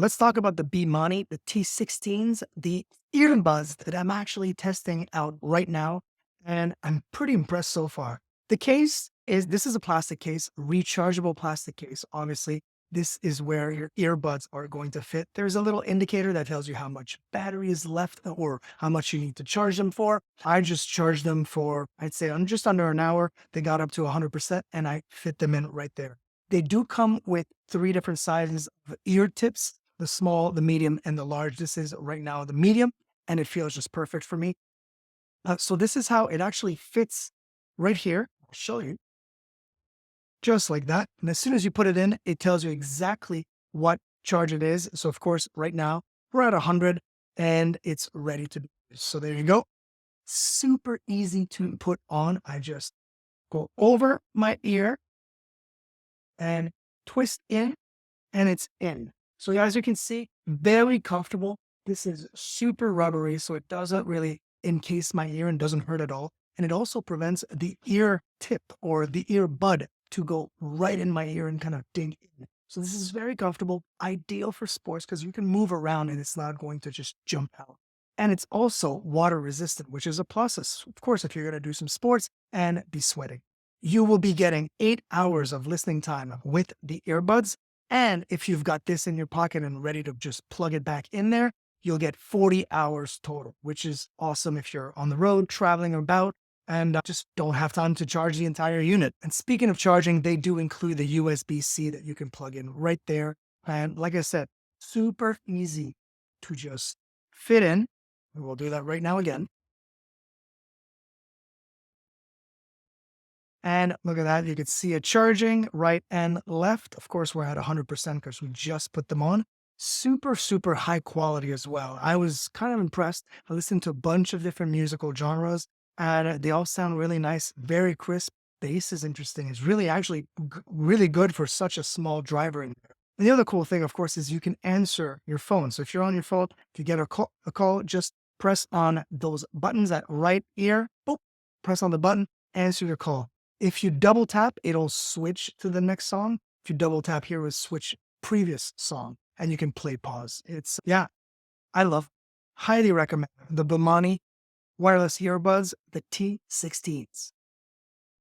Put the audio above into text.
Let's talk about the Bmani, the T16s, the earbuds that I'm actually testing out right now, and I'm pretty impressed so far. The case is this is a plastic case, rechargeable plastic case. Obviously, this is where your earbuds are going to fit. There's a little indicator that tells you how much battery is left or how much you need to charge them for. I just charged them for, I'd say, just under an hour. They got up to 100% and I fit them in right there. They do come with three different sizes of ear tips: the small, the medium, and the large. This is right now the medium, and it feels just perfect for me. So this is how it actually fits right here. I'll show you just like that. And as soon as you put it in, it tells you exactly what charge it is. So of course, right now we're at 100 and it's ready to be used. So there you go. Super easy to put on. I just go over my ear and twist in and it's in. So as you can see, very comfortable. This is super rubbery, so it doesn't really encase my ear and doesn't hurt at all. And it also prevents the ear tip or the earbud to go right in my ear and kind of dig in. So this is very comfortable, ideal for sports because you can move around and it's not going to just jump out. And it's also water resistant, which is a plus, of course, if you're going to do some sports and be sweating. You will be getting 8 hours of listening time with the earbuds. And if you've got this in your pocket and ready to just plug it back in there, you'll get 40 hours total, which is awesome if you're on the road, traveling about, and just don't have time to charge the entire unit. And speaking of charging, they do include the USB-C that you can plug in right there. And like I said, super easy to just fit in. And we'll do that right now again. And look at that. You can see it charging right and left. Of course, we're at 100% because we just put them on. Super, super high quality as well. I was kind of impressed. I listened to a bunch of different musical genres and they all sound really nice, very crisp. Bass is interesting. It's really actually really good for such a small driver in there. And the other cool thing, of course, is you can answer your phone. So if you're on your phone, if you get a call, just press on those buttons at right ear. Boop, press on the button, answer your call. If you double tap, it'll switch to the next song. If you double tap here, will switch previous song and you can play pause. Yeah, I love, highly recommend the Bmani wireless earbuds, the T16s.